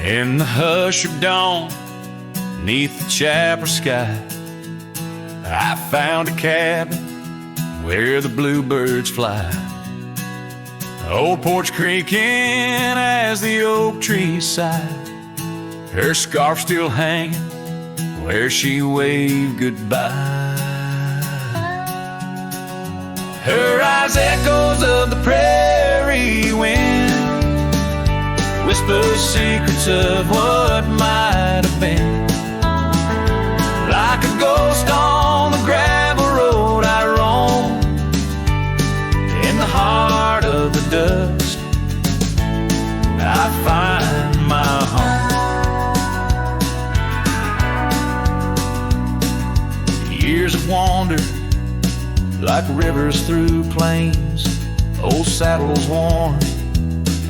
In the hush of dawn, neath the chapel sky, I found a cabin where the bluebirds fly. Old porch creaking as the oak trees sigh, her scarf still hanging where she waved goodbye. Her eyes echoes of the prairie wind, whisper secrets of what might have been. Like a ghost on the gravel road I roam, in the heart of the dust I find my home. Years of wander like rivers through plains, old saddles worn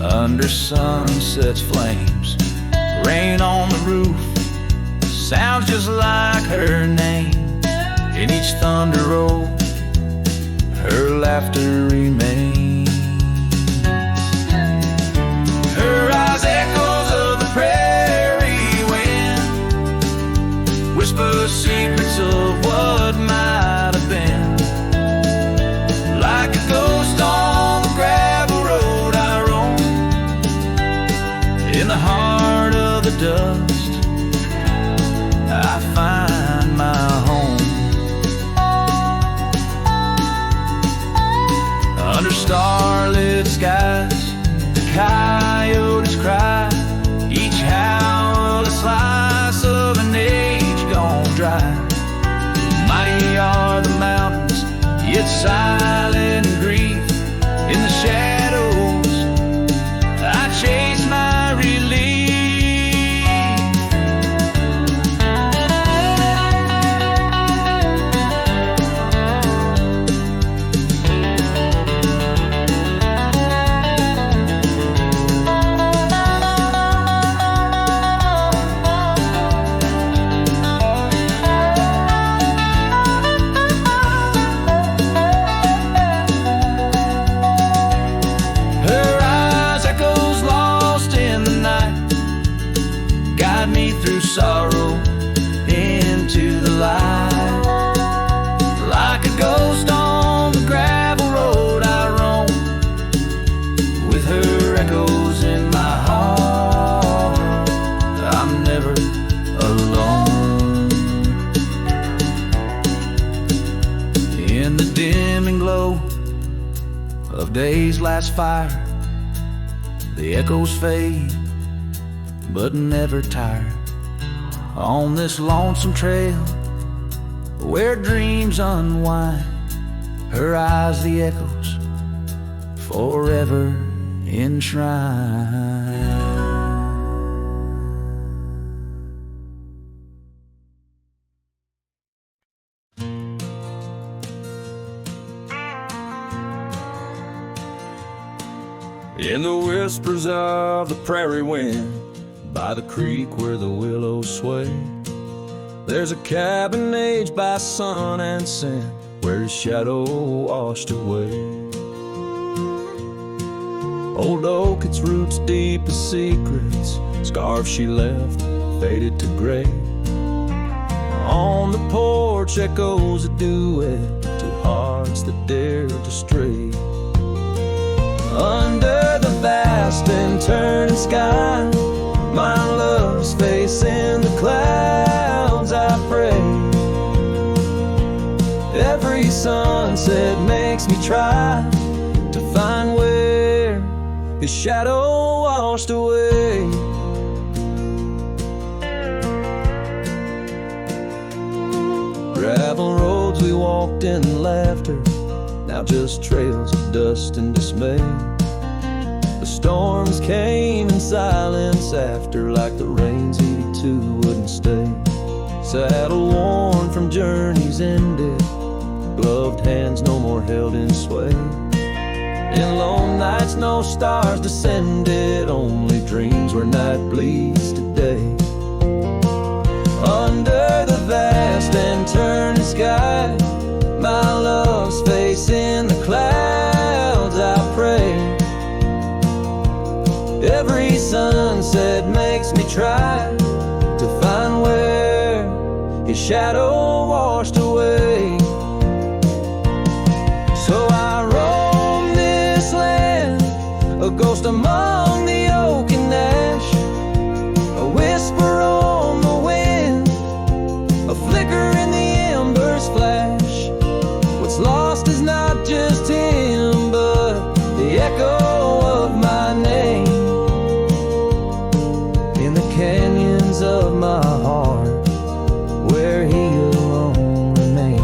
under sunset's flames. Rain on the roof sounds just like her name. In each thunder roll, her laughter remains. Her eyes echoes of the prairie wind, whisper secrets of what might have been. Like a ghost on the gravel road I roam, in the heart of the dust I find my home. Under starlit skies, the coyotes cry, each howl a slice of an age gone dry. Mighty are the mountains, yet silent grief. In the shadows I chase my relief. Sorrow into the light. Like a ghost on the gravel road I roam, with her echoes in my heart. I'm never alone. In the dimming glow of day's last fire, the echoes fade but never tire. On this lonesome trail where dreams unwind, her eyes the echoes forever enshrined. In the whispers of the prairie wind, by the creek where the willows sway, there's a cabin aged by sun and sand, where his shadow washed away. Old oak, its roots deep as secrets, scarf she left faded to gray. On the porch echoes a duet to hearts that dare to stray. Under the vast and turning sky, my love's face in the clouds I pray. Every sunset makes me try to find where his shadow washed away. Gravel roads we walked in laughter, now just trails of dust and dismay. The storms came in silence after, like the rains he too wouldn't stay. Saddle worn from journeys ended, gloved hands no more held in sway. In lone nights no stars descended, only dreams where night bleeds today. Under the vast and turning sky, my love's face in the clouds I pray. Every sunset makes me echo washed away. So I roam this land, a ghost among the oak and ash, a whisper on the wind, a flicker in the embers flash. What's lost is not just him, but the echo of my name in the canyons of my heart, where he alone remains.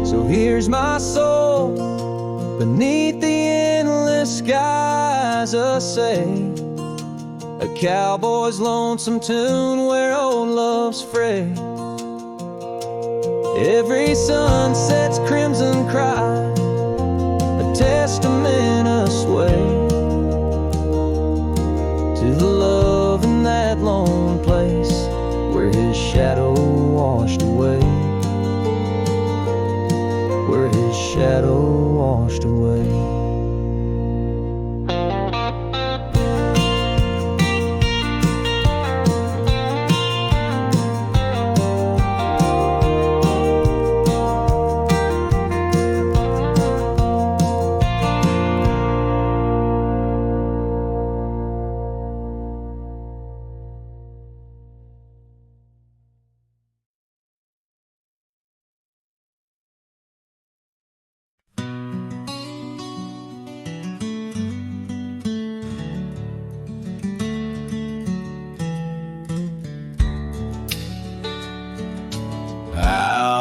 So here's my soul beneath the endless skies, a say, a cowboy's lonesome tune where old love's fray. Every sunset's crimson cry, a testament asway to the love in that lone place where his shadow washed away, where his shadow washed away.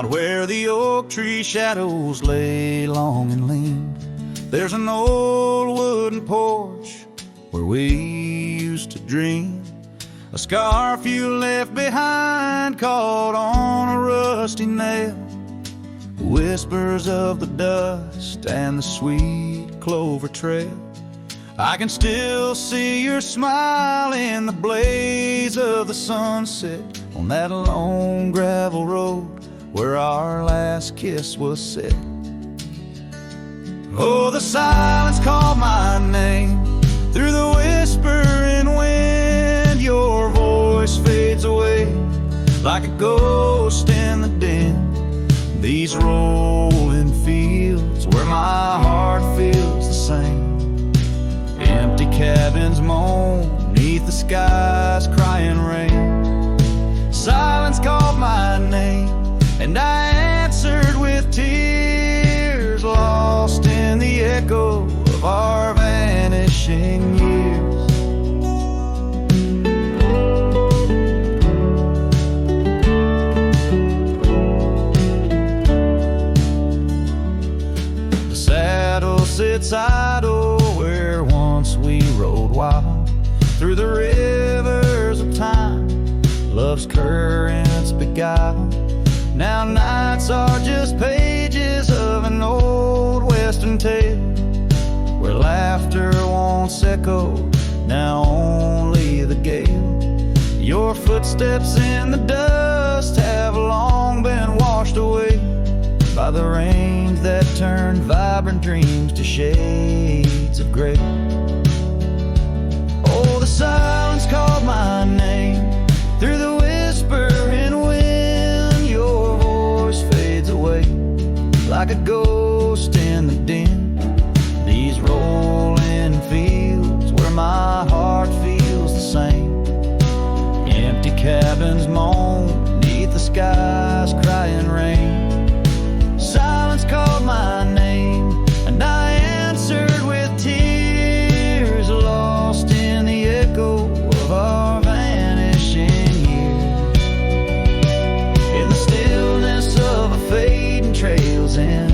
Where the oak tree shadows lay long and lean, there's an old wooden porch where we used to dream. A scarf you left behind caught on a rusty nail, whispers of the dust and the sweet clover trail. I can still see your smile in the blaze of the sunset on that lone gravel road where our last kiss was said. Oh, the silence called my name through the whispering wind. Your voice fades away like a ghost in the den. These rolling fields where my heart feels the same. Empty cabins moan neath the sky's crying rain. Silence called my name and I answered with tears, lost in the echo of our vanishing years. The saddle sits idle where once we rode wild through the rivers of time, love's currents beguile. Now nights are just pages of an old western tale, where laughter once echoed, now only the gale. Your footsteps in the dust have long been washed away by the rains that turned vibrant dreams to shades of gray. Oh, the silence called my name through the whispering wind. Your voice fades away like a ghost in the den. These rolling fields where my heart feels the same. Empty cabins moan neath the sky's crying rain. Silence called my name and I answered with tears, lost in the echo of our vanishing years. In the stillness of a fading trail's end,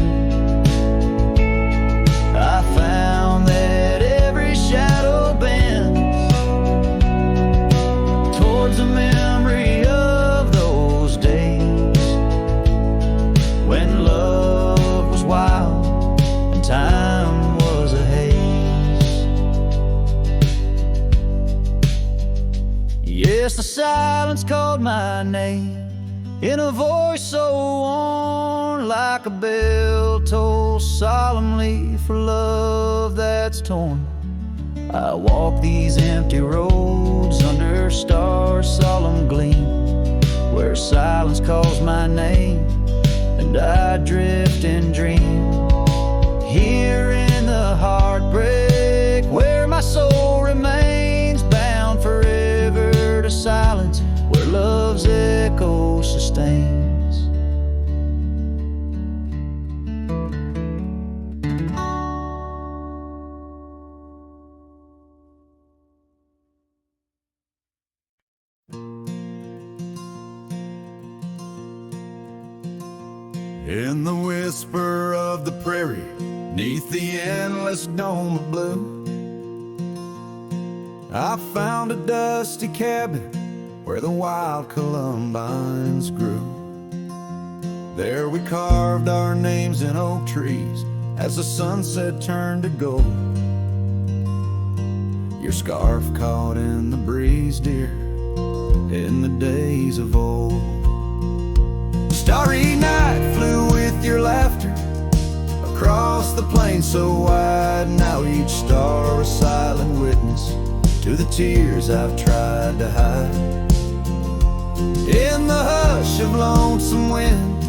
I found that every shadow bends towards the memory of those days when love was wild and time was a haze. Yes, the silence called my name in a voice so worn like a bell toll solemnly for love that's torn. I walk these empty roads under stars' solemn gleam, where silence calls my name and I drift and dream. Here in the heartbreak, where my soul remains bound forever to silence, where love's echo sustains. In the whisper of the prairie, neath the endless dome of blue, I found a dusty cabin where the wild columbines grew. There we carved our names in oak trees as the sunset turned to gold. Your scarf caught in the breeze, dear, in the days of old. Starry night flew with your laughter across the plain so wide. Now each star a silent witness to the tears I've tried to hide. In the hush of lonesome wind,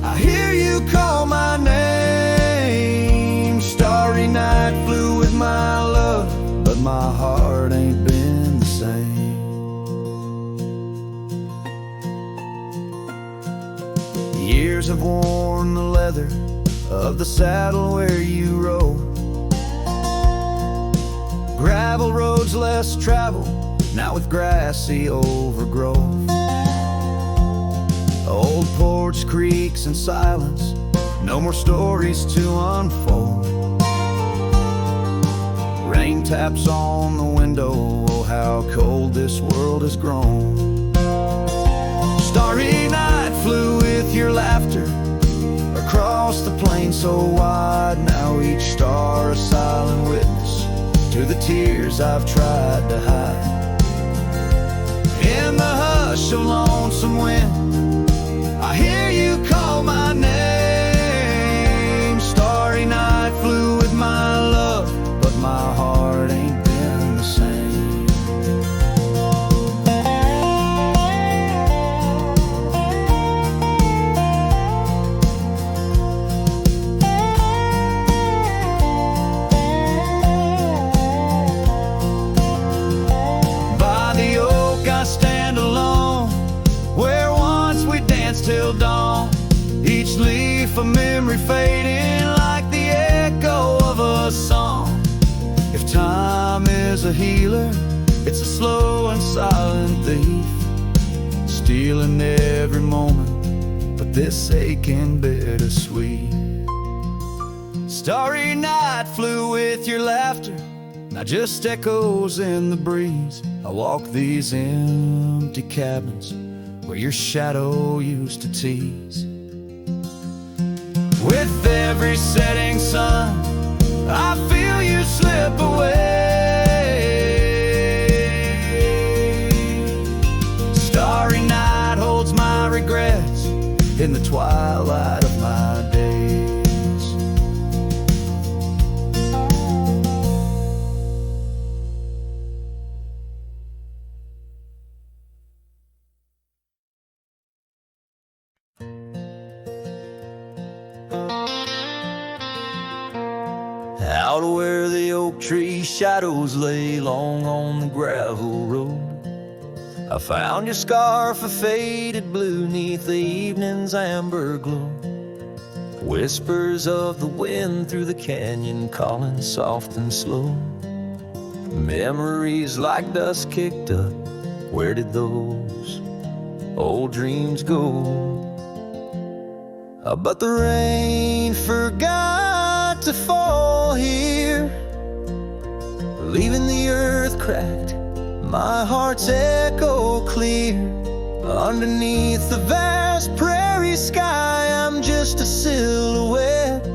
I hear you call my name. Starry night flew with my love, but my heart ain't been the same. Years have worn the leather of the saddle where you rode. Gravel roads less traveled, now with grassy overgrowth. Old porch creaks in silence, no more stories to unfold. Rain taps on the window, oh how cold this world has grown. Starry night flew with your laughter across the plain so wide. Now each star a silent witness to the tears I've tried to hide. In the hush of lonesome wind, I hear you call my name. Starry night flew with my love, but my heart ain't been the same. Till dawn, each leaf a memory fading like the echo of a song. If time is a healer, it's a slow and silent thief, stealing every moment, but this aching bittersweet. Starry night flew with your laughter, now just echoes in the breeze. I walk these empty cabins where your shadow used to tease. With every setting sun, I feel you slip away. Starry night holds my regrets in the twilight of my days. Out where the oak tree shadows lay long on the gravel road, I found your scarf of faded blue neath the evening's amber glow. Whispers of the wind through the canyon calling soft and slow. Memories like dust kicked up, where did those old dreams go? But the rain forgot to fall here, leaving the earth cracked, my heart's echo clear. Underneath the vast prairie sky, I'm just a silhouette,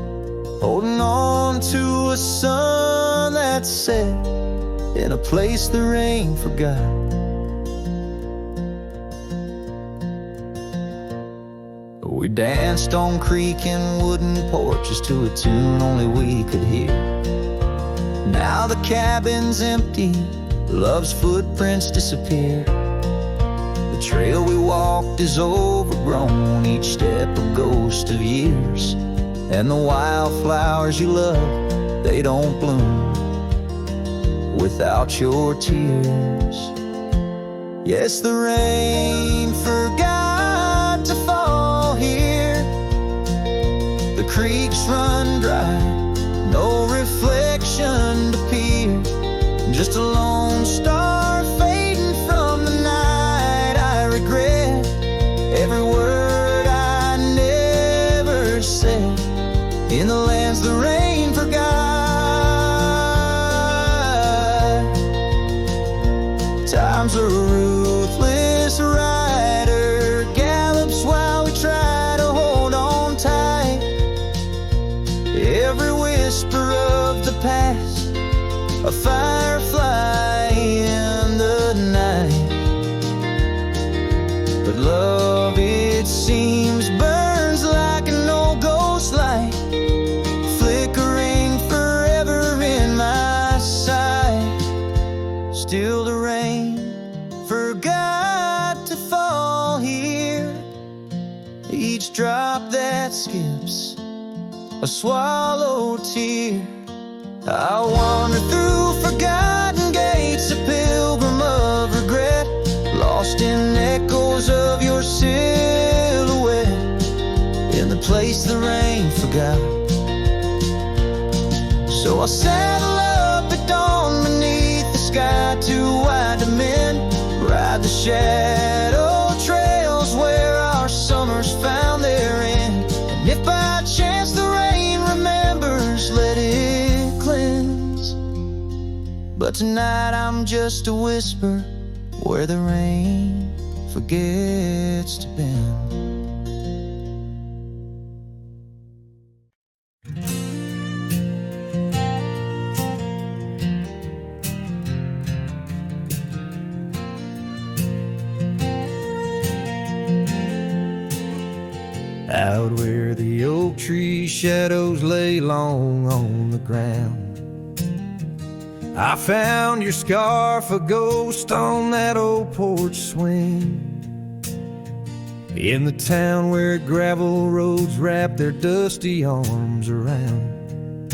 holding on to a sun that set in a place the rain forgot. We danced on creaking wooden porches to a tune only we could hear. Now the cabin's empty, love's footprints disappear. The trail we walked is overgrown, each step a ghost of years. And the wildflowers you love, they don't bloom without your tears. Yes, the rain forgot to fall here. The creeks run dry, no reflection to peer. Just a lone star fading from the night. I regret every word I never said in the lands the rain forgot. Time's a ruthless rider, gallops while we try to hold on tight. Every whisper of the past, a firefly in the night. But love, it seems, burns like an old ghost light, flickering forever in my sight. Still the rain forgot to fall here. Each drop that skips a swallowed tear. I wander through forgotten gates, a pilgrim of regret, lost in echoes of your silhouette, in the place the rain forgot. So I saddle up at dawn beneath the sky, too wide to mend, ride the shadow trails where our summers found their end. And if by chance the rain remembers, let it cleanse. But tonight I'm just a whisper where the rain forgets to bend. Out where the oak tree shadows lay long on the ground, I found your scarf, a ghost on that old porch swing. In the town where gravel roads wrap their dusty arms around,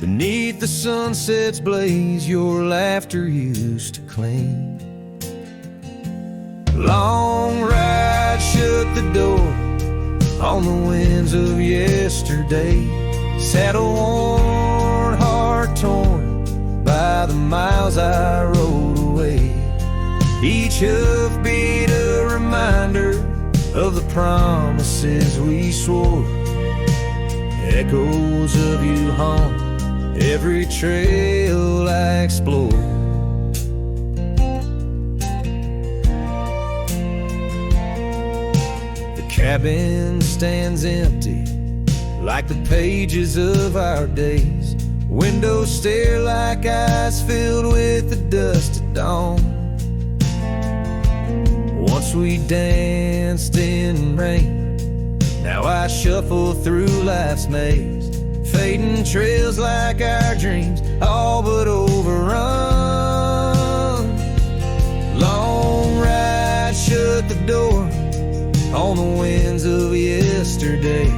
beneath the sunset's blaze your laughter used to cling. Long ride shut the door on the winds of yesterday, saddle worn, heart torn by the miles I rode away. Each hoofbeat a reminder of the promises we swore, echoes of you haunt every trail I explore. Cabin stands empty like the pages of our days. Windows stare like eyes filled with the dust of dawn. Once we danced in rain, now I shuffle through life's maze, fading trails like our dreams, all but overrun. Long ride shut the door on the winds of yesterday,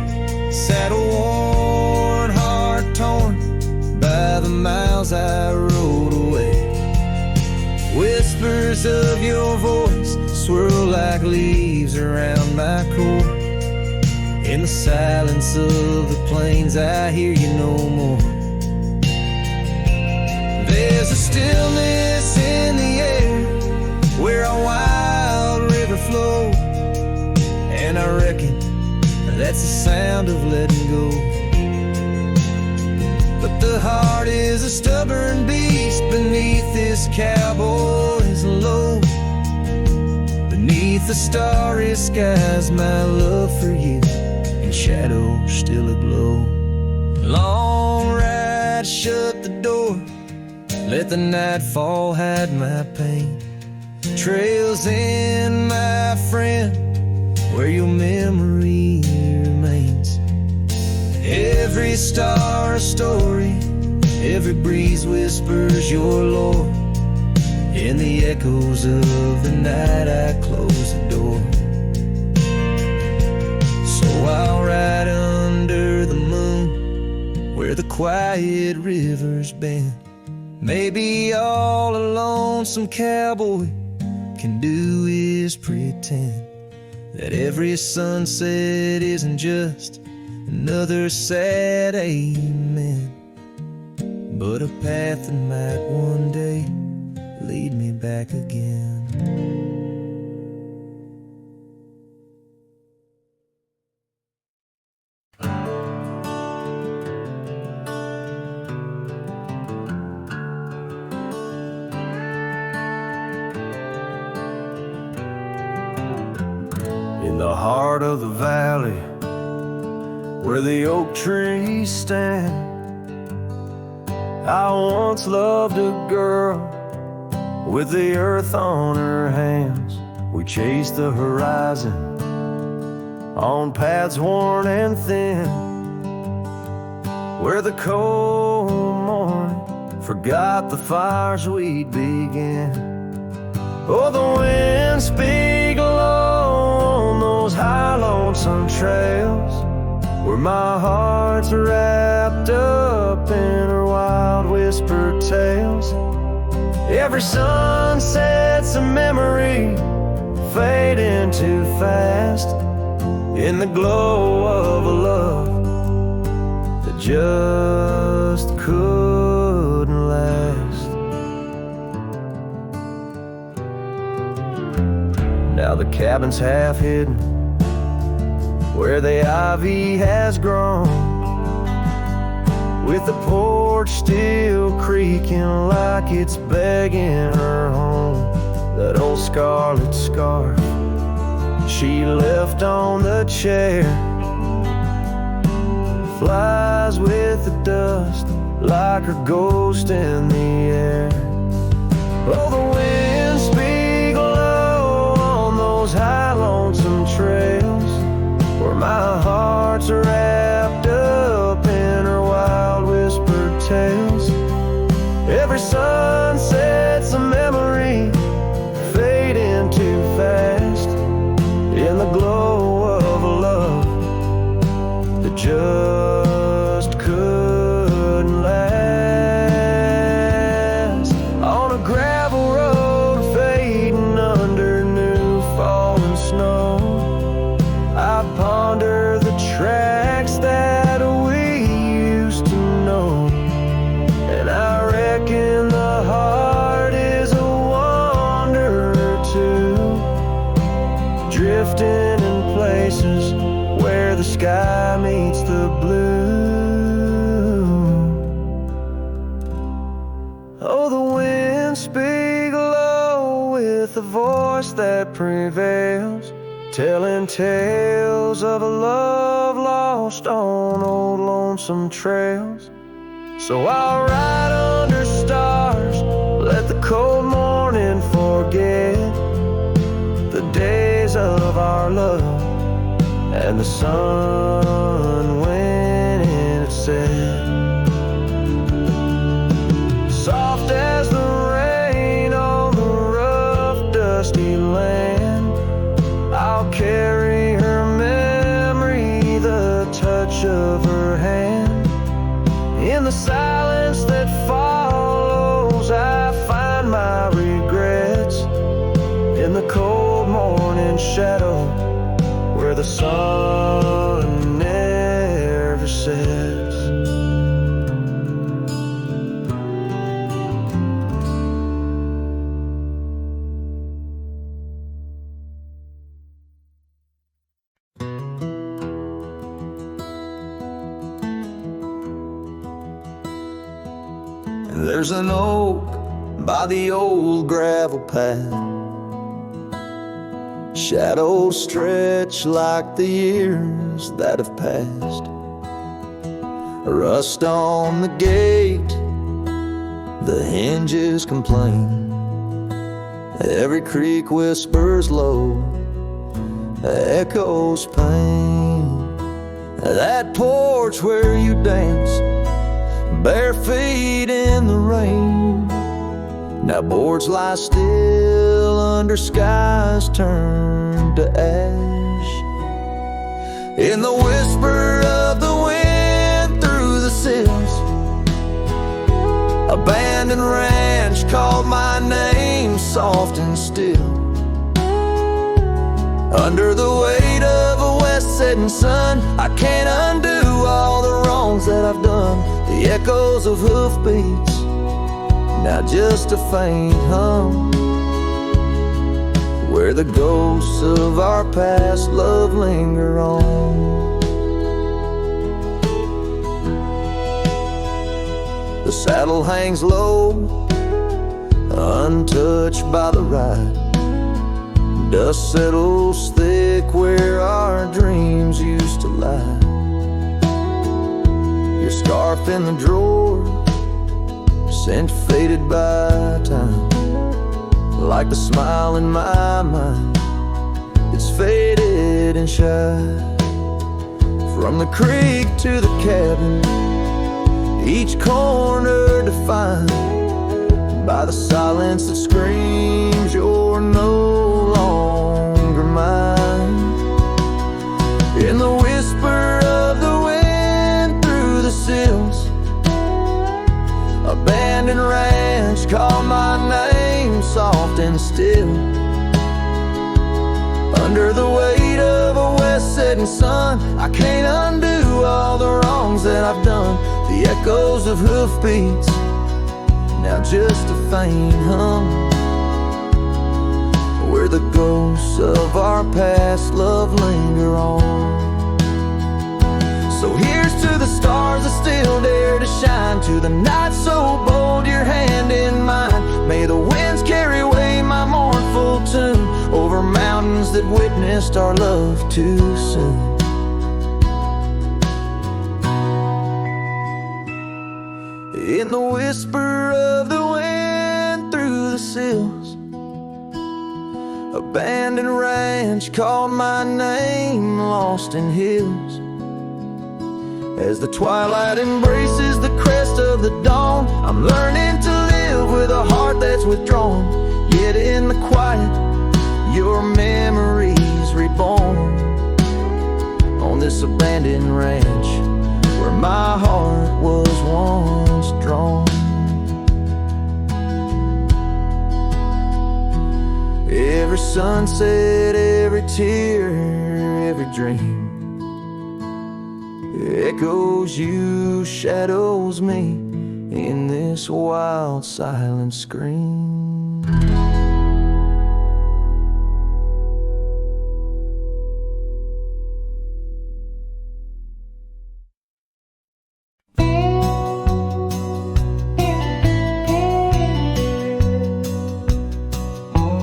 saddle worn, heart torn by the miles I rode away. Whispers of your voice swirl like leaves around my core. In the silence of the plains I hear you no more. There's a stillness in the air where a wild river flows, and I reckon that's the sound of letting go. But the heart is a stubborn beast beneath this cowboy's load. Beneath the starry skies, my love for you in shadow still aglow. Long ride, shut the door, let the nightfall hide my pain. Trails in, my friend, where your memory remains. Every star a story, Every breeze whispers your lore. In the echoes of the night I close the door. So I'll ride under the moon where the quiet rivers bend. Maybe all a lonesome cowboy can do is pretend that every sunset isn't just another sad amen, but a path that might one day lead me back again. In the heart of the valley, where the oak trees stand, I once loved a girl with the earth on her hands. We chased the horizon on paths worn and thin, where the cold morning forgot the fires we'd began. Oh, the winds speak low on those high lonesome trails, where my heart's wrapped up in her wild whispered tales. Every sunset's a memory fading too fast, in the glow of a love that just couldn't last. Now the cabin's half hidden where the ivy has grown, with the porch still creaking like it's begging her home. That old scarlet scarf she left on the chair flies with the dust like her ghost in the air. Oh, the winds speak low on those high lonesome trails, where my heart's wrapped up in her wild whispered tales. Every sunset's a memory fading too fast, in the glow of a love that just couldn't last. On a gravel road fading under new fallen snow, I ponder the tracks that we used to know, and I reckon the heart is a wanderer too, drifting in places where the sky meets the blue. Oh, the winds speak low with a voice that prevails, telling tales of a love lost on old lonesome trails. So I'll ride under stars, let the cold morning forget the days of our love and the sun when it set. Soft as the rain on the rough dusty land, I'll carry her memory, the touch of her hand. In the silence that follows, I find my regrets, in the cold morning shadow where the sun never sets. There's an oak by the old gravel path, shadows stretch like the years that have passed. Rust on the gate, the hinges complain. Every creak whispers low, echoes pain. That porch where you dance bare feet in the rain. Now boards lie still under skies turned to ash. In the whisper of the wind through the sills, abandoned ranch called my name soft and still. Under the weight of a west setting sun, I can't undo all the wrongs that I've done. The echoes of hoofbeats, now just a faint hum, where the ghosts of our past love linger on. The saddle hangs low, untouched by the ride. Dust settles thick where our dreams used to lie. Your scarf in the drawer, scent faded by time, like the smile in my mind, it's faded and shy. From the creek to the cabin, each corner defined by the silence that screams you're no longer mine. In the whisper of the wind through the sills, abandoned ranch call my name soft and still. Under the weight of a west setting sun, I can't undo all the wrongs that I've done. The echoes of hoofbeats, now just a faint hum, where the ghosts of our past love linger on. So here's to the stars that still dare to shine, to the night so bold your hand in mine. May the winds carry away my mournful tune over mountains that witnessed our love too soon. In the whisper of the wind through the sills, abandoned ranch called my name lost in hills. As the twilight embraces the crest of the dawn, I'm learning to live with a heart that's withdrawn. Yet in the quiet, your memories reborn on this abandoned ranch where my heart was once drawn. Every sunset, every tear, every dream echoes you, shadows me in this wild silent scream.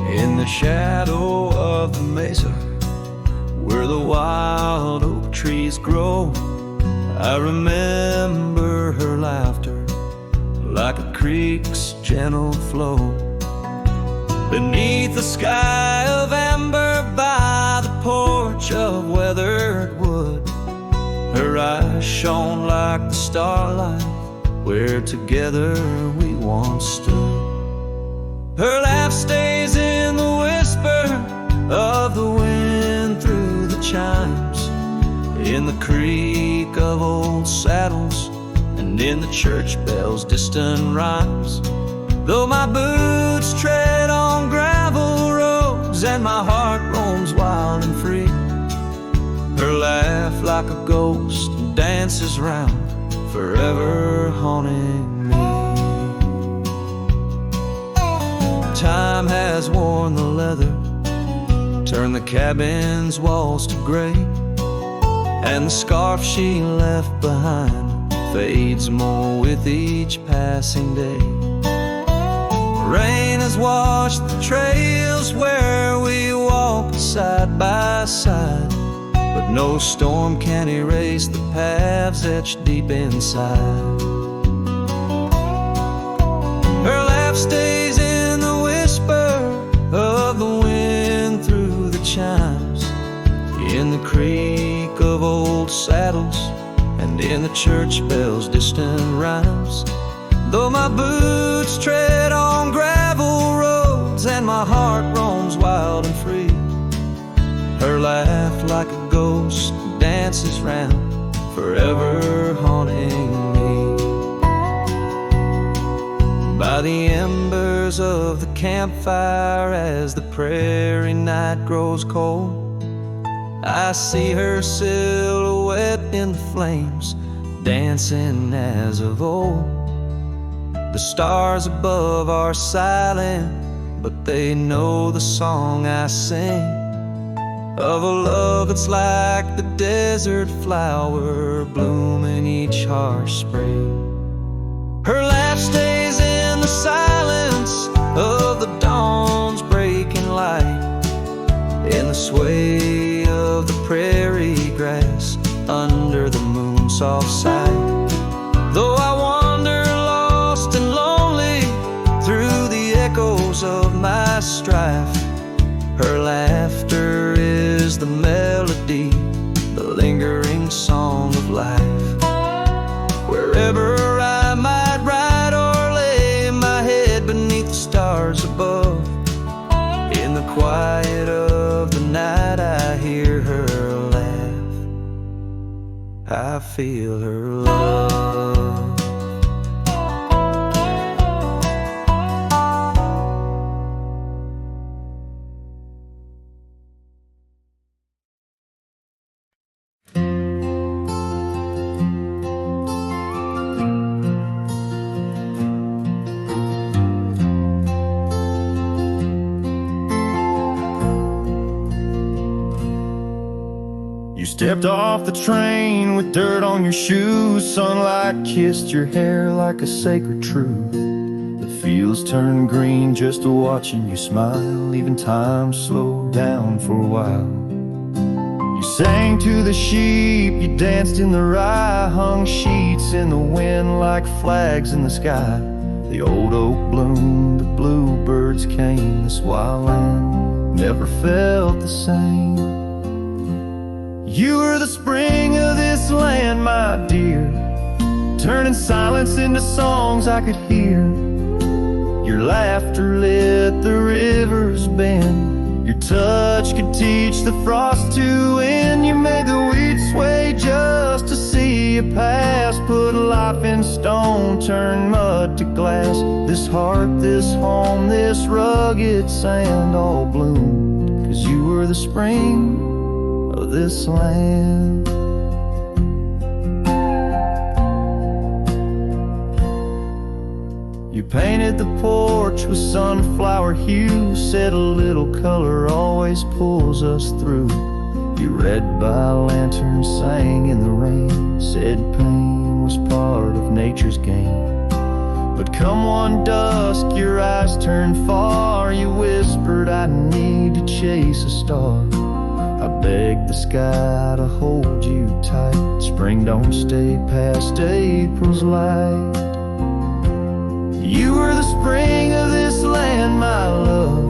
In the shadow of the mesa, where the wild oak trees grow, I remember her laughter like a creek's gentle flow. Beneath the sky of amber by the porch of weathered wood, her eyes shone like the starlight where together we once stood. Her laugh stays in the whisper of the wind through the chimes, in the creak of old saddles, and in the church bells' distant rhymes. Though my boots tread on gravel roads and my heart roams wild and free, her laugh like a ghost dances round, forever haunting me. Time has worn the leather, turned the cabin's walls to gray, and the scarf she left behind fades more with each passing day. Rain has washed the trails where we walk side by side, but no storm can erase the paths etched deep inside. Her laugh stays in the whisper of the wind through the chimes, in the creak of old saddles, and and in the church bells' distant rhymes. Though my boots tread on gravel roads and my heart roams wild and free, her laugh like a ghost dances round, forever haunting me. By the embers of the campfire, as the prairie night grows cold, I see her silhouette in the flames, dancing as of old. The stars above are silent, but they know the song I sing, of a love that's like the desert flower blooming each harsh spring. Her laugh stays in the silence of the dawn's breaking light, in the sway of the prairie grass under the moon's soft sight. Though I wander lost and lonely through the echoes of my strife, her laughter is the melody, the lingering song of life. Wherever I might ride or lay my head beneath the stars above, in the quiet of the night I hear her laugh, I feel her love. Stepped off the train with dirt on your shoes. Sunlight kissed your hair like a sacred truth. The fields turned green just watching you smile. Even time slowed down for a while. You sang to the sheep, you danced in the rye, hung sheets in the wind like flags in the sky. The old oak bloomed, the bluebirds came. This wild land never felt the same. You were the spring of this land, my dear, turning silence into songs I could hear. Your laughter lit the river's bend. Your touch could teach the frost to end. You made the wheat sway just to see you pass. Put life in stone, turn mud to glass. This heart, this home, this rugged sand all bloomed 'cause you were the spring of this land. You painted the porch with sunflower hue, said a little color always pulls us through. You read by lanterns, sang in the rain, said pain was part of nature's game. But come one dusk, your eyes turned far. You whispered, I need to chase a star. I begged the sky to hold you tight. Spring don't stay past April's light. You were the spring of this land, my love,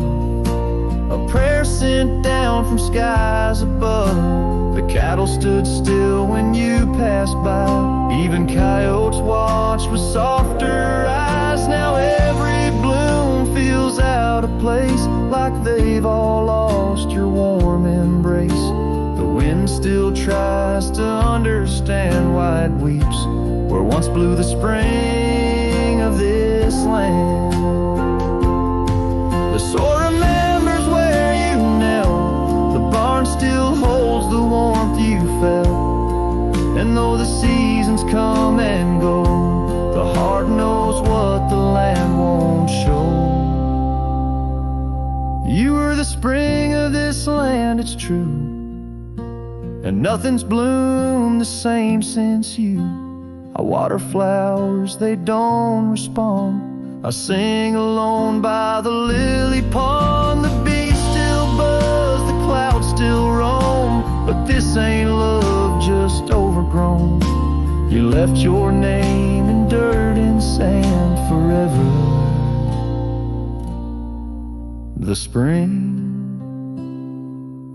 a prayer sent down from skies above. The cattle stood still when you passed by. Even coyotes watched with softer eyes. Now every bloom feels out of place, like they've all lost your warm embrace. The wind still tries to understand why it weeps where once blew the spring of this land. The soil remembers where you knelt. The barn still holds the warmth you felt. And though the seasons come and go, the heart knows what the land won't show. You were the spring of this land, it's true, and nothing's bloomed the same since you. I water flowers, they don't respond. I sing alone by the lily pond. The bees still buzz, the clouds still roam, but this ain't love just overgrown. You left your name in dirt and sand forever. The spring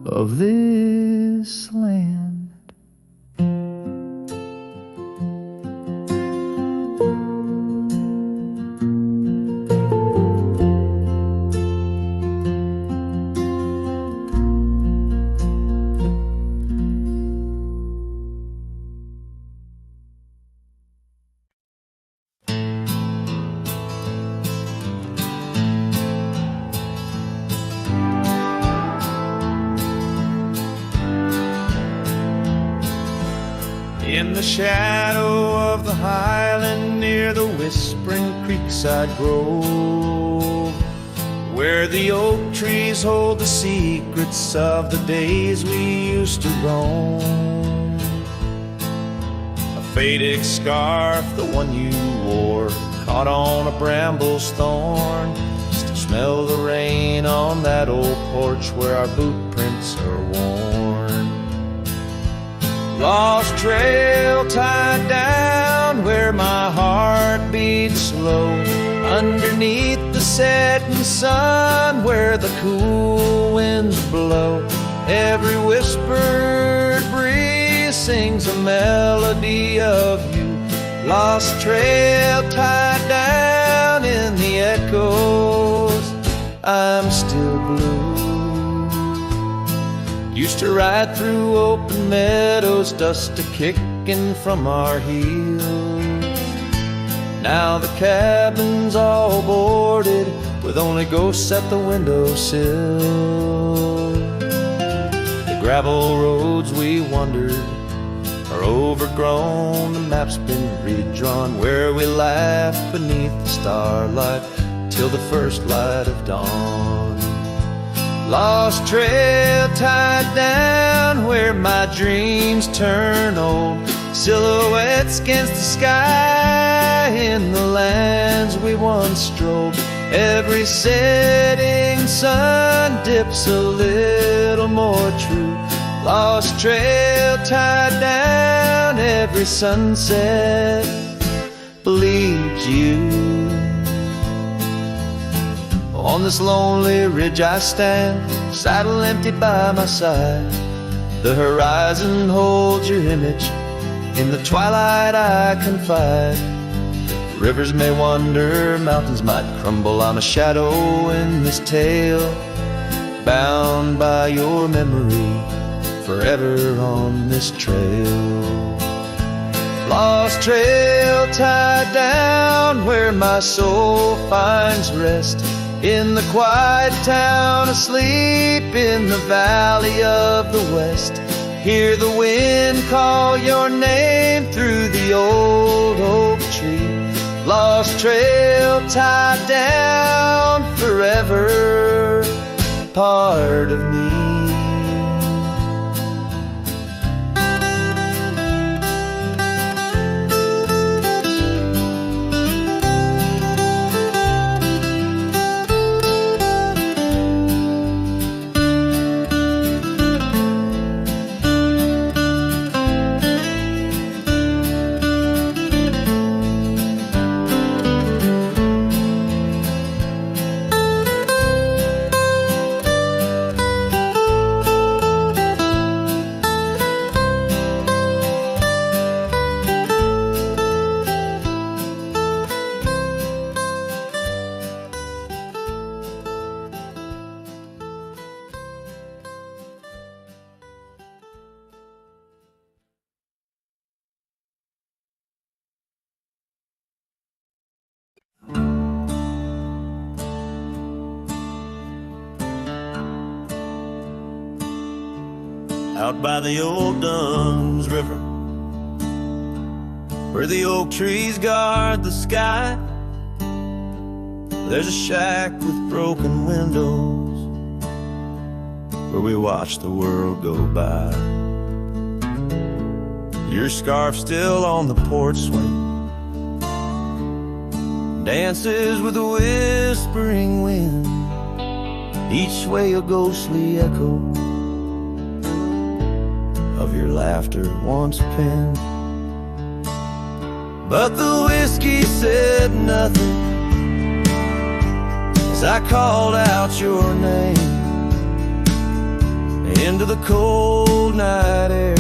of this land. the shadow of the highland near the whispering creekside grove, where the oak trees hold the secrets of the days we used to roam. A faded scarf, the one you wore, caught on a bramble's thorn. Still smell the rain on that old porch where our boot prints are worn. Lost trail tied down where my heart beats slow, underneath the setting sun where the cool winds blow. Every whispered breeze sings a melody of you. Lost trail tied down in the echoes, I'm still blue. Used to ride through open meadows, dust a-kicking from our heels. Now the cabin's all boarded with only ghosts at the windowsill. The gravel roads we wandered are overgrown, the map's been redrawn, where we laughed beneath the starlight till the first light of dawn. Lost trail tied down where my dreams turn old, silhouettes against the sky in the lands we once strolled. Every setting sun dips a little more true. Lost trail tied down, every sunset believes you. On this lonely ridge I stand, saddle empty by my side. The horizon holds your image, in the twilight I confide. Rivers may wander, mountains might crumble, I'm a shadow in this tale, bound by your memory, forever on this trail. Lost trail tied down where my soul finds rest, in the quiet town asleep in the valley of the west. Hear the wind call your name through the old oak tree. Lost trail tied down, forever part of me. Out by the old Duns River, where the oak trees guard the sky, there's a shack with broken windows where we watch the world go by. Your scarf still on the porch swing, dances with the whispering wind, each way a ghostly echo of your laughter once penned. But the whiskey said nothing as I called out your name into the cold night air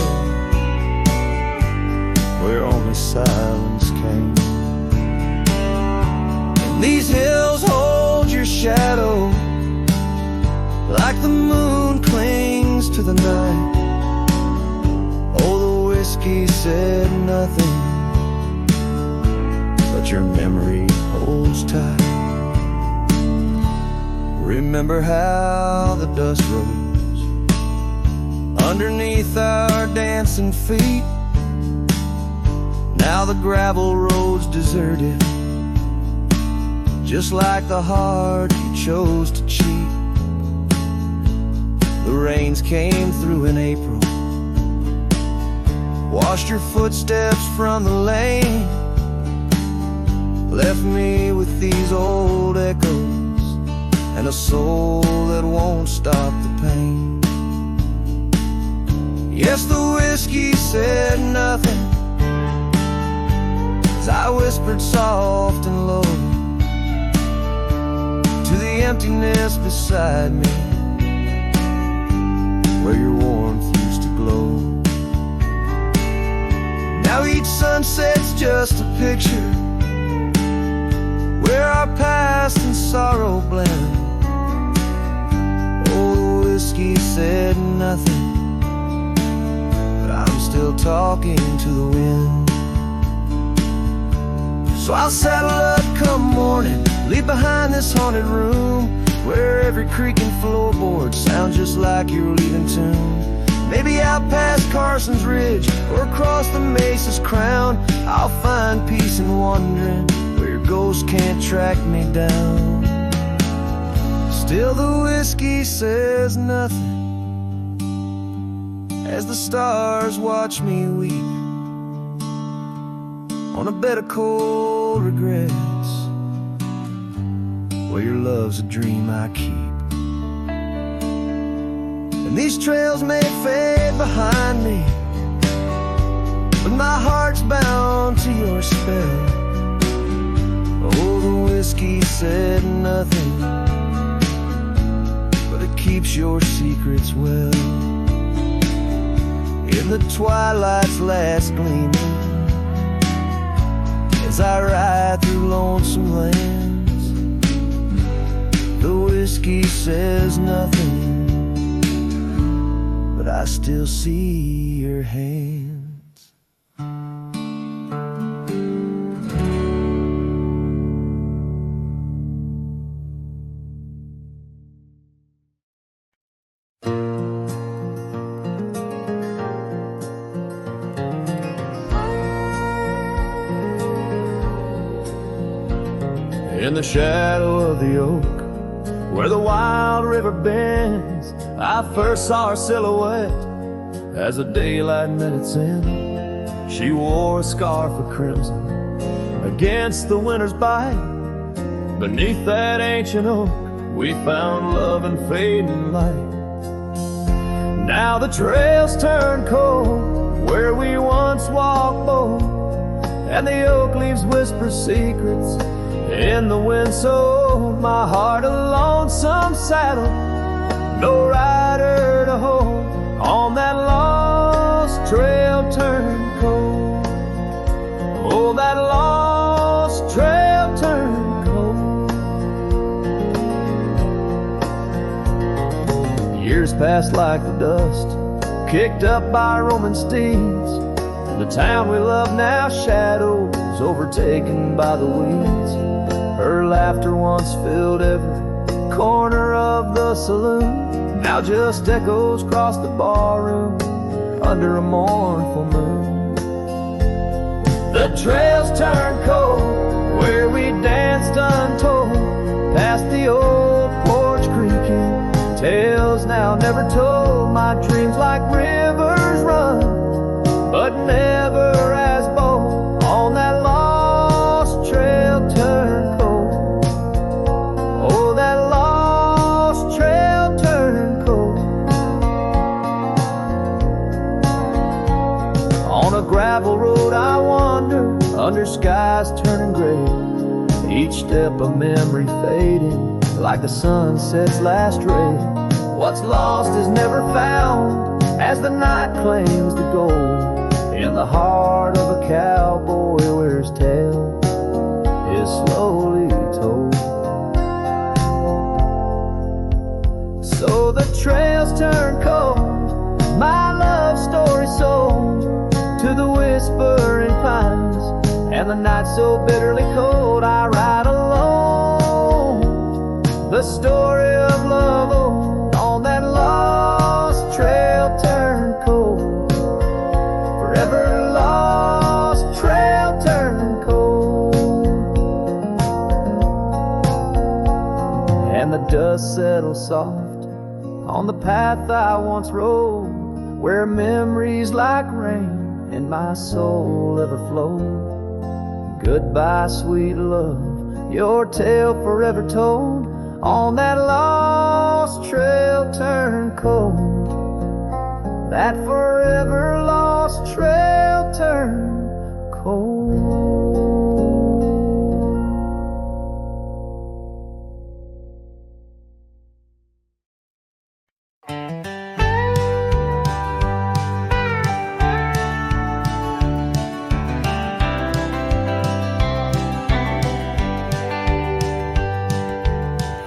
where only silence came. And these hills hold your shadow like the moon clings to the night. Oh, the whiskey said nothing, but your memory holds tight. Remember how the dust rose underneath our dancing feet, Now the gravel road's deserted, just like the heart you chose to cheat. The rains came through in April, washed your footsteps from the lane, left me with these old echoes and a soul that won't stop the pain. Yes, the whiskey said nothing as I whispered soft and low to the emptiness beside me, where your warmth used to glow. Now each sunset's just a picture where our past and sorrow blend. Oh, the whiskey said nothing, but I'm still talking to the wind. So I'll saddle up come morning, leave behind this haunted room where every creaking floorboard sounds just like your leaving tune. Maybe out past Carson's Ridge or across the Mesa's crown, I'll find peace in wandering where your ghost can't track me down. Still the whiskey says nothing as the stars watch me weep on a bed of cold regrets where your love's a dream I keep. And these trails may fade behind me, but my heart's bound to your spell. Oh, the whiskey said nothing, but it keeps your secrets well. In the twilight's last gleaming, as I ride through lonesome lands, the whiskey says nothing, but I still see your hands. In the shadow of the oak, where the wild river bends, I first saw her silhouette as the daylight met its end. She wore a scarf of crimson against the winter's bite. Beneath that ancient oak, we found love and fading light. Now the trails turn cold where we once walked bold, and the oak leaves whisper secrets in the wind, so my heart a lonesome saddle, no rider to hold, on that lost trail turned cold. Oh, that lost trail turned cold. Years passed like the dust kicked up by Roman steeds. The town we love now shadows overtaken by the weeds. Her laughter once filled every corner of the saloon, now just echoes across the barroom under a mournful moon. The trails turn cold where we danced untold, past the old porch creaking, tales now never told. My dreams like rivers run, but never as bold, on that lost trail turned cold. Oh, that lost trail turned cold. On a gravel road I wander, under skies turning gray, each step a memory fading like the sunset's last ray. What's lost is never found as the night claims the gold. In the heart of a cowboy where his tale is slowly told. So the trails turn cold, my love story sold to the whispering pines, and the night so bitterly cold I ride alone. The story of love old, on that lost trail turned cold, forever lost trail. and the dust settles soft on the path I once rode, where memories like rain in my soul ever flow. Goodbye, sweet love, your tale forever told on that lost trail turned cold. That forever lost trail turned cold.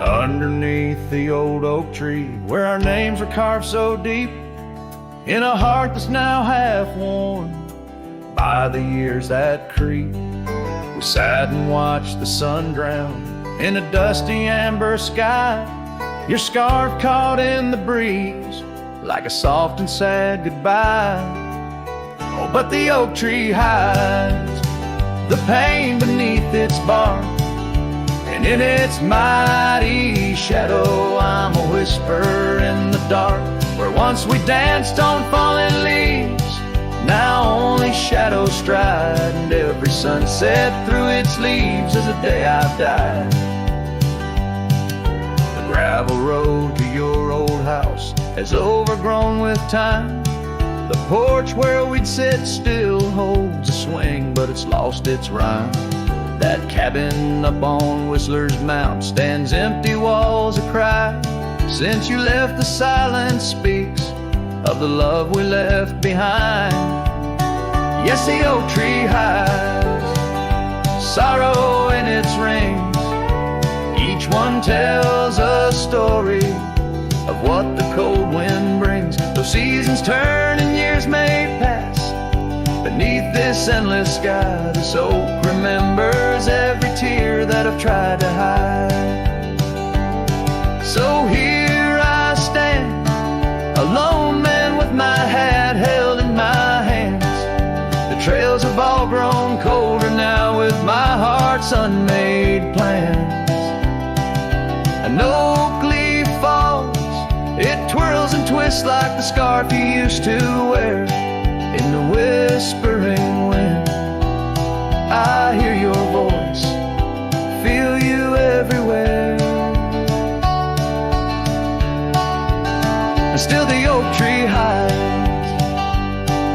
Underneath the old oak tree, where our names are carved so deep, in a heart that's now half worn by the years that creep, we sat and watched the sun drown in a dusty amber sky, your scarf caught in the breeze like a soft and sad goodbye. Oh, but the oak tree hides the pain beneath its bark, and in its mighty shadow I'm a whisper in the dark. Where once we danced on falling leaves, now only shadows stride, and every sunset through its leaves is a day I've died. The gravel road to your old house has overgrown with time. The porch where we'd sit still holds a swing, but it's lost its rhyme. That cabin up on Whistler's Mount stands empty walls a cry. Since you left, the silence speaks of the love we left behind. Yes, the oak tree hides sorrow in its rings. Each one tells a story of what the cold wind brings. Though seasons turn and years may pass, beneath this endless sky, this oak remembers every tear that I've tried to hide. So here I stand, a lone man with my hat held in my hands. The trails have all grown colder now with my heart's unmade plans. An oak leaf falls, it twirls and twists like the scarf you used to wear. In the whispering wind, I hear your voice, feel you everywhere. And still the oak tree hides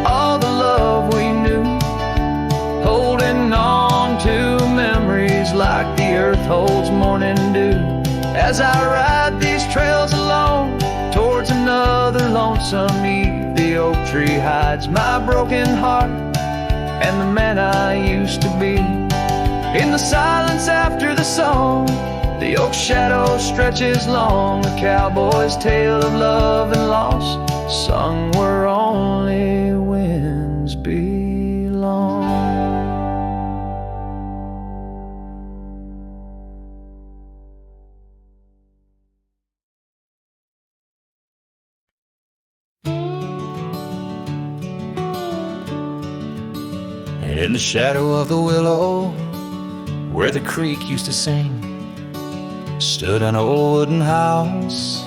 all the love we knew, holding on to memories like the earth holds morning dew. As I ride these trails alone towards another lonesome eve, the oak tree hides my broken heart and the man I used to be. In the silence after the song, the oak shadow stretches long, a cowboy's tale of love and loss, sung where only winds belong. In the shadow of the willow, where the creek used to sing, stood an old wooden house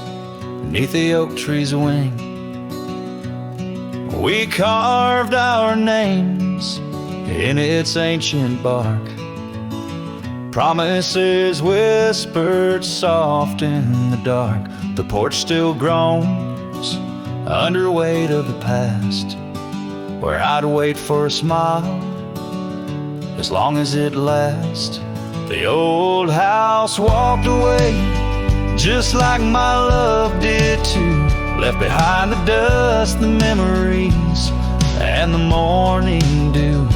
beneath the oak tree's wing. We carved our names in its ancient bark, promises whispered soft in the dark. The porch still groans under weight of the past, where I'd wait for a smile as long as it lasts. The old house walked away just like my love did too, left behind the dust, the memories, and the morning dew.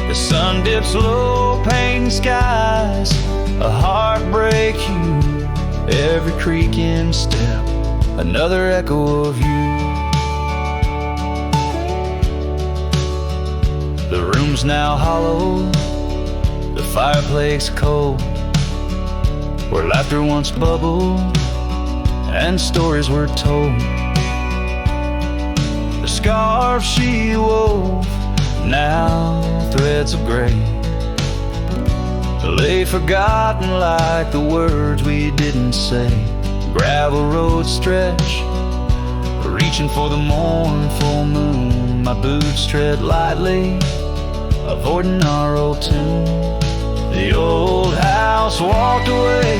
The sun dips low, painting skies, a heartbreak hue, every creaking step, another echo of you. The room's now hollow, the fireplace cold, where laughter once bubbled and stories were told. The scarf she wove, now threads of gray, lay forgotten like the words we didn't say. Gravel road stretch, reaching for the mournful moon. My boots tread lightly, avoiding our old tune. The old house walked away,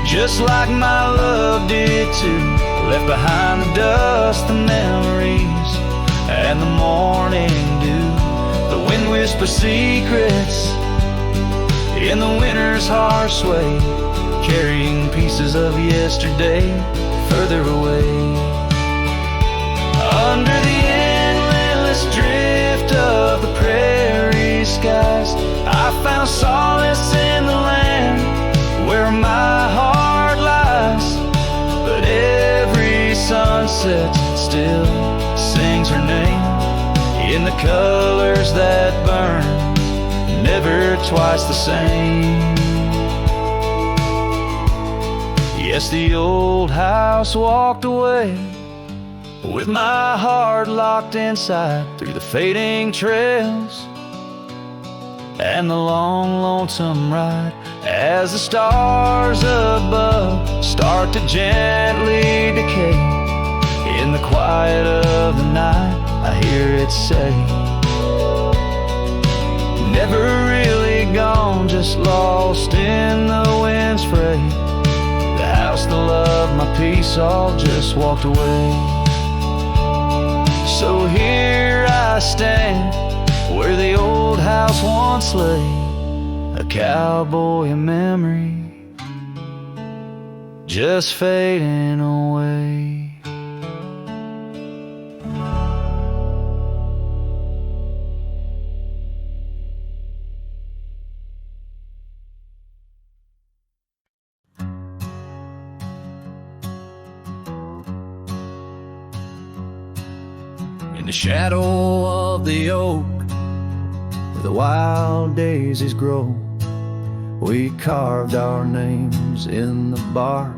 just like my love did too. Left behind the dust, the memories, and the morning dew. The wind whispers secrets in the winter's harsh sway, carrying pieces of yesterday further away. Under the endless drift of the prairie skies, I found solace in the land where my heart lies. But every sunset still sings her name in the colors that burn, never twice the same. Yes, the old house walked away, with my heart locked inside, through the fading trails and the long, lonesome ride. As the stars above start to gently decay, in the quiet of the night I hear it say, never really gone, just lost in the wind's fray. The house, the love, my peace all just walked away. So here I stand, where the old house once lay, a cowboy memory, just fading away. In the shadow of the oak, where the wild daisies grow, we carved our names in the bark,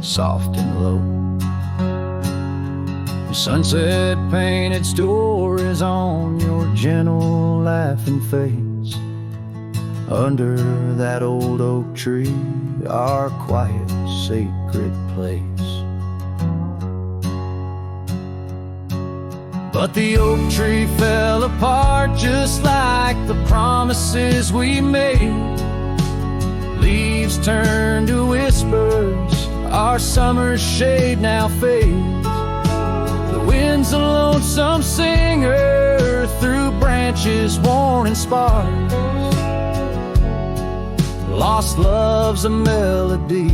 soft and low. The sunset painted stories on your gentle laughing face. Under that old oak tree, our quiet, sacred place. But the oak tree fell apart, just like the promises we made. Leaves turned to whispers, our summer's shade now fades. The wind's a lonesome singer through branches worn and sparse. Lost love's a melody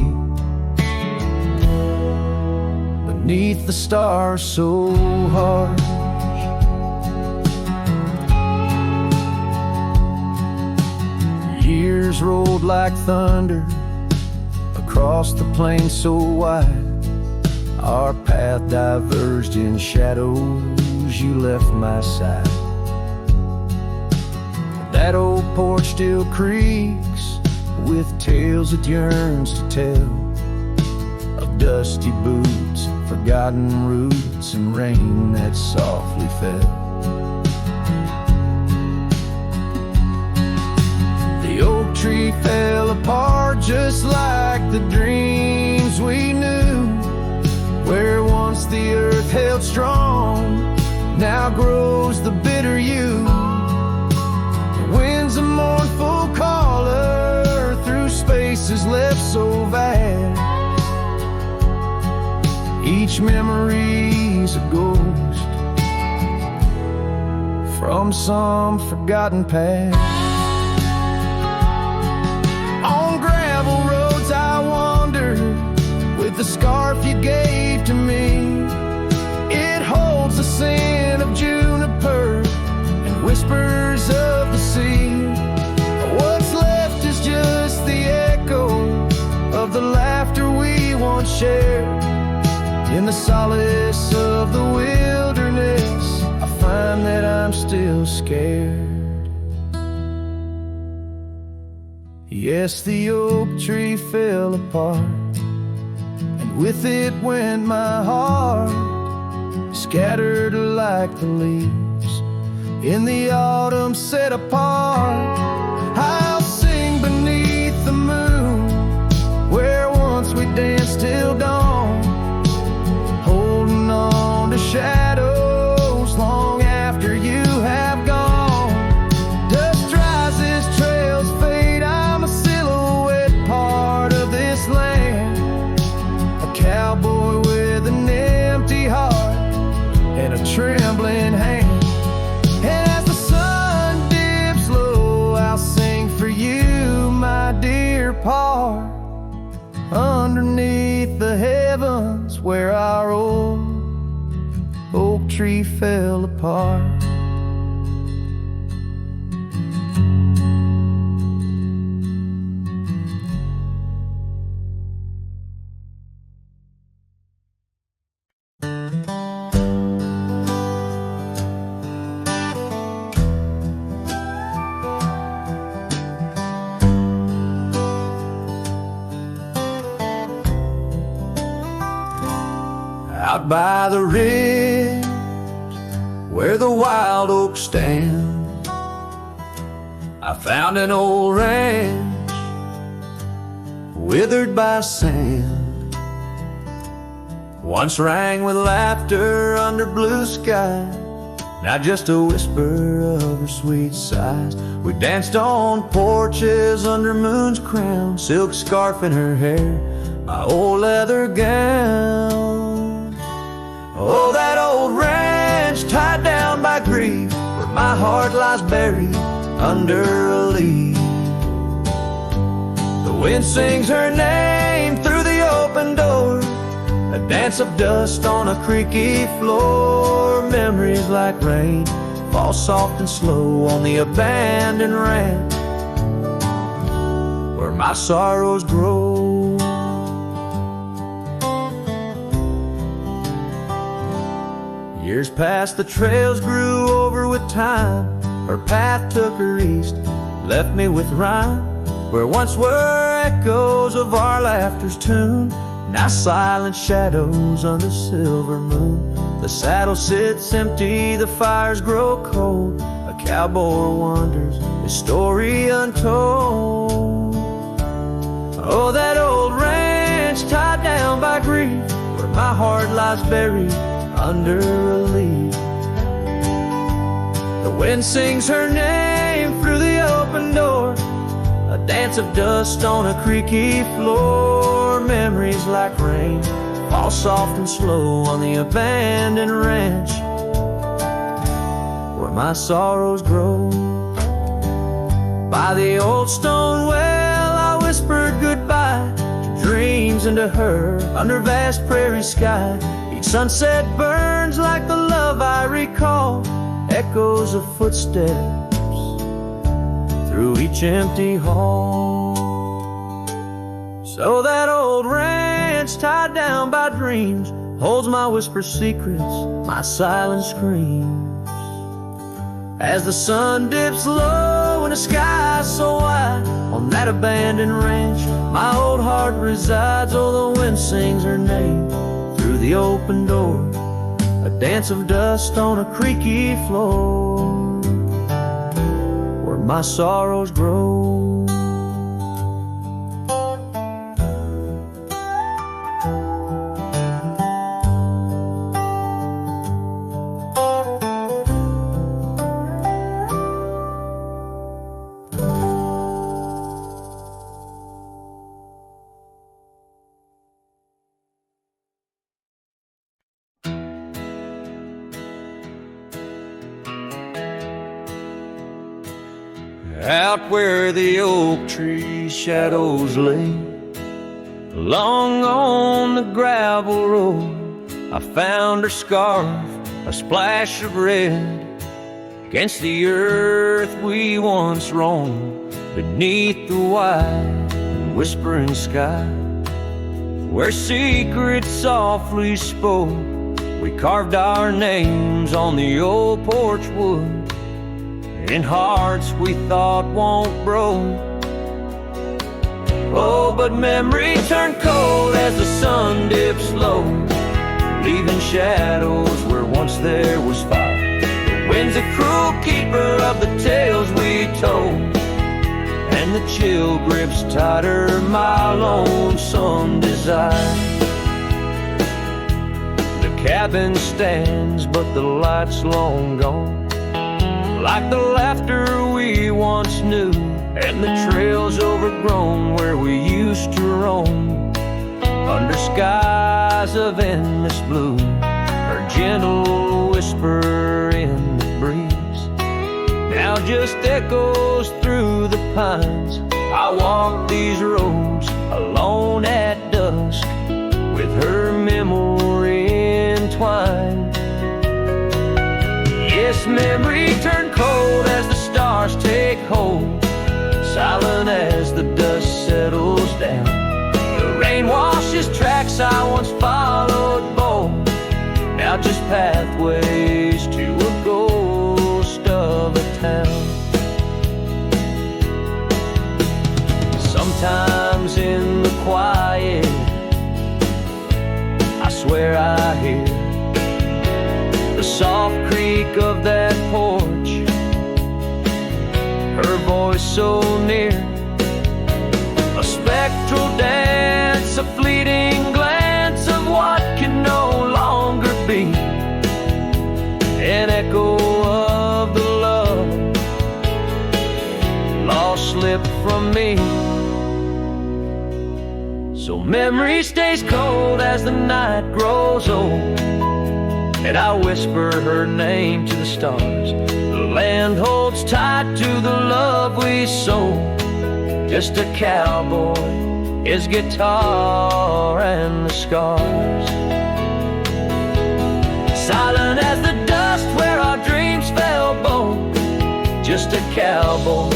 beneath the stars so harsh. Years rolled like thunder across the plain so wide. Our path diverged in shadows, you left my side. That old porch still creaks with tales it yearns to tell, of dusty boots, forgotten roots, and rain that softly fell. The oak tree fell apart, just like the dreams we knew. Where once the earth held strong, now grows the bitter yew. The wind's a mournful caller through spaces left so vast. Each memory's a ghost from some forgotten past. The scarf you gave to me, it holds the scent of juniper and whispers of the sea. What's left is just the echo of the laughter we once shared. In the solace of the wilderness, I find that I'm still scared. Yes, the oak tree fell apart, with it went my heart, scattered like the leaves in the autumn set apart. I'll sing beneath still gone, holding on to shadows long after you have gone. Dust dries as trails fade, I'm a silhouette part of this land, a cowboy with an empty heart and a trembling hand. And as the sun dips low, I'll sing for you, my dear part, underneath the heavens where our old oak tree fell apart. Out by the ridge where the wild oaks stand, I found an old ranch withered by sand. Once rang with laughter under blue sky, now just a whisper of her sweet sighs. We danced on porches under moon's crown, silk scarf in her hair, my old leather gown. Oh, that old ranch tied down by grief, where my heart lies buried under a leaf. The wind sings her name through the open door, a dance of dust on a creaky floor. Memories like rain fall soft and slow on the abandoned ranch where my sorrows grow. Years passed, the trails grew over with time. Her path took her east, left me with rhyme, where once were echoes of our laughter's tune, now silent shadows under silver moon. The saddle sits empty, the fires grow cold, a cowboy wanders, his story untold. Oh, that old ranch tied down by grief, where my heart lies buried under a leaf. The wind sings her name through the open door, a dance of dust on a creaky floor. Memories like rain fall soft and slow on the abandoned ranch where my sorrows grow. By the old stone well I whispered goodbye to dreams and to her under vast prairie sky. Each sunset burns like the love I recall, echoes of footsteps through each empty hall. So that old ranch tied down by dreams holds my whispered secrets, my silent screams. As the sun dips low in a sky so wide, on that abandoned ranch my old heart resides. Oh, the wind sings her name through the open door, a dance of dust on a creaky floor where my sorrows grow. Out where the oak tree shadows lay, along on the gravel road, I found her scarf, a splash of red, against the earth we once roamed, beneath the wide and whispering sky, where secrets softly spoke. We carved our names on the old porch wood, in hearts we thought won't grow. Oh, but memory turned cold as the sun dips low, leaving shadows where once there was fire. The wind's a cruel keeper of the tales we told, and the chill grips tighter my lonesome desire. cabin stands, but the light's long gone, like the laughter we once knew, and the trails overgrown where we used to roam, under skies of endless blue. Her gentle whisper in the breeze now just echoes through the pines. I walk these roads alone at dusk, with her memory entwined. Yes, memory turned cold as the stars take hold, silent as the dust settles down. The rain washes tracks I once followed bold, now just pathways to a ghost of a town. Sometimes in the quiet, I swear I hear the soft creak of that porch, her voice so near, a spectral dance, a fleeting glance of what can no longer be, an echo of the love lost slipped from me. So memory stays cold as the night grows old, and I whisper her name to the stars. The land holds tight to the love we sold, just a cowboy, his guitar and the scars. Silent as the dust where our dreams fell bold, just a cowboy,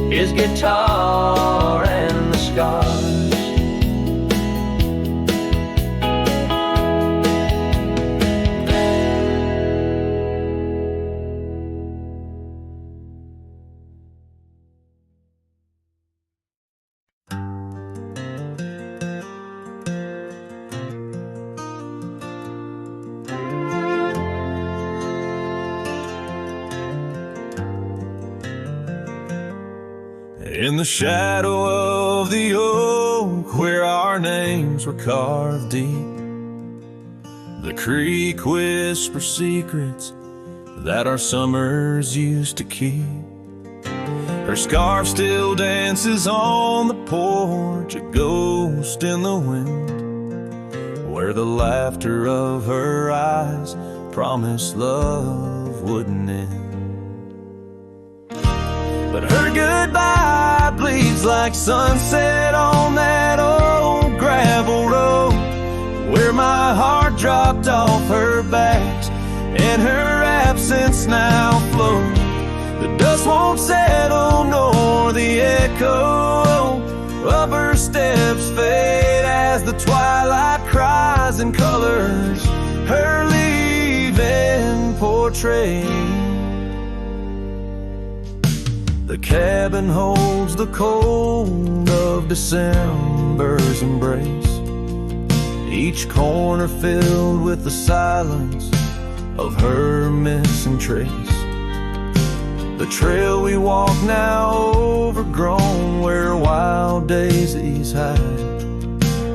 his guitar and the scars. In the shadow of the oak where our names were carved deep, the creek whispers secrets that our summers used to keep. Her scarf still dances on the porch, a ghost in the wind, where the laughter of her eyes promised love wouldn't end. But her goodbye bleeds like sunset on that old gravel road, where my heart dropped off her back and her absence now flows. The dust won't settle nor the echo of her steps fade as the twilight cries and colors her leaving portrait. The cabin holds the cold of December's embrace, each corner filled with the silence of her missing trace. The trail we walk now overgrown, where wild daisies hide,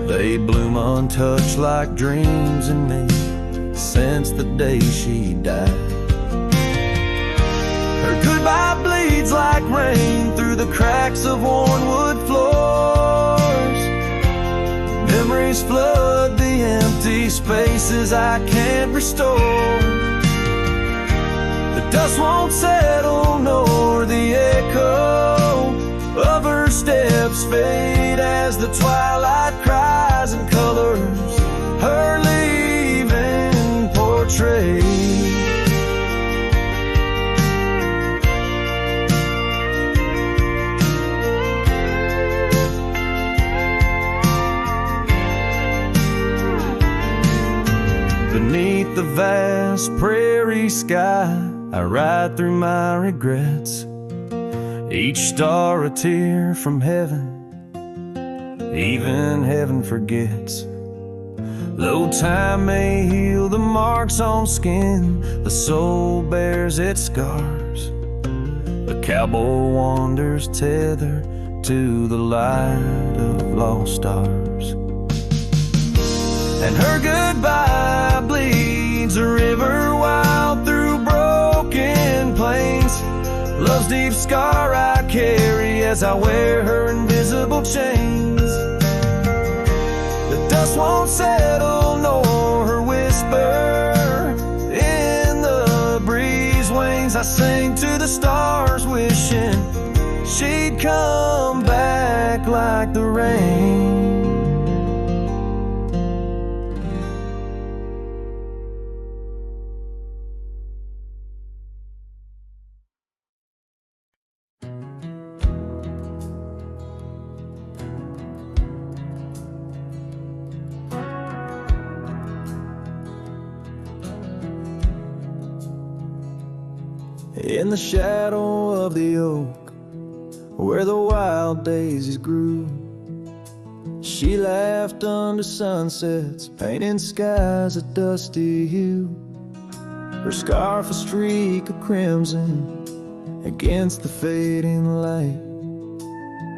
they bloom untouched like dreams in me since the day she died. Her goodbye bleeds like rain through the cracks of worn wood floors. Memories flood the empty spaces I can't restore. The dust won't settle nor the echo of her steps fade as the twilight cries and colors her leaving portrait. Beneath the vast prairie sky, I ride through my regrets, each star a tear from heaven, even heaven forgets. Though time may heal the marks on skin, the soul bears its scars. The cowboy wanders tethered to the light of lost stars. And her goodbye bleeds a river wild through broken plains. Love's deep scar I carry as I wear her invisible chains. The dust won't settle nor her whisper in the breeze wings. I sing to the stars wishing she'd come back like the rain. In the shadow of the oak, where the wild daisies grew, she laughed under sunsets, painting skies a dusty hue. Her scarf a streak of crimson against the fading light,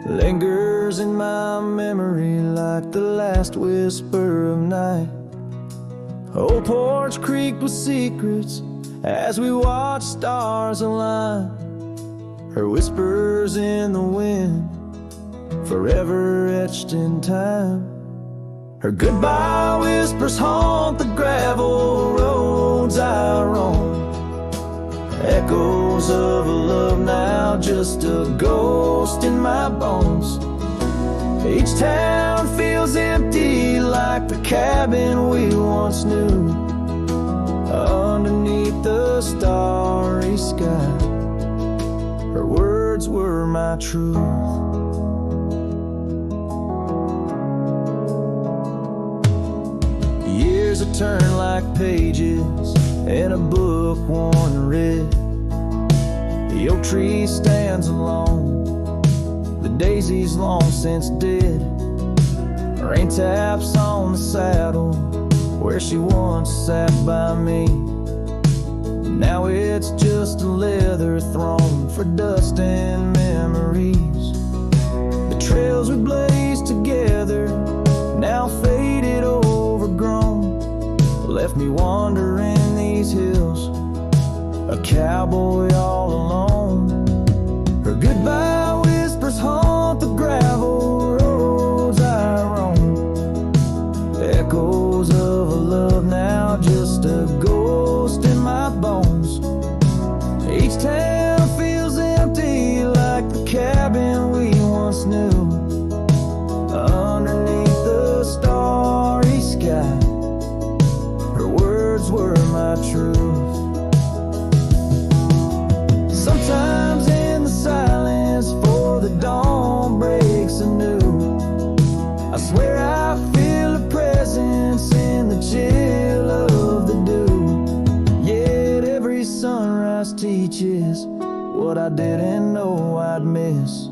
lingers in my memory like the last whisper of night. Old Porch Creek with secrets as we watch stars align, her whispers in the wind, forever etched in time. Her goodbye whispers haunt the gravel roads I roam, echoes of a love now just a ghost in my bones. Each town feels empty like the cabin we once knew, underneath the starry sky. Her words were my truth. Years have turned like pages in a book worn red. The oak tree stands alone, the daisy's long since dead. Rain taps on the saddle where she once sat by me. Now it's just a leather throne for dust and memories. The trails we blazed together, now faded, overgrown, left me wandering these hills, a cowboy all alone. Her goodbye whispers haunt the gravel roads I roam, echoes of a love now just a ghost in my bones. Each town feels empty like the cabin we once knew, underneath the starry sky. Her words were my truth. Sometimes in the silence before the dawn breaks anew, I swear I feel a presence in the chill of the dew. Yet every sunrise teaches what I didn't know I'd miss,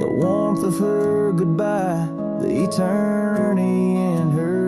the warmth of her goodbye, the eternity in her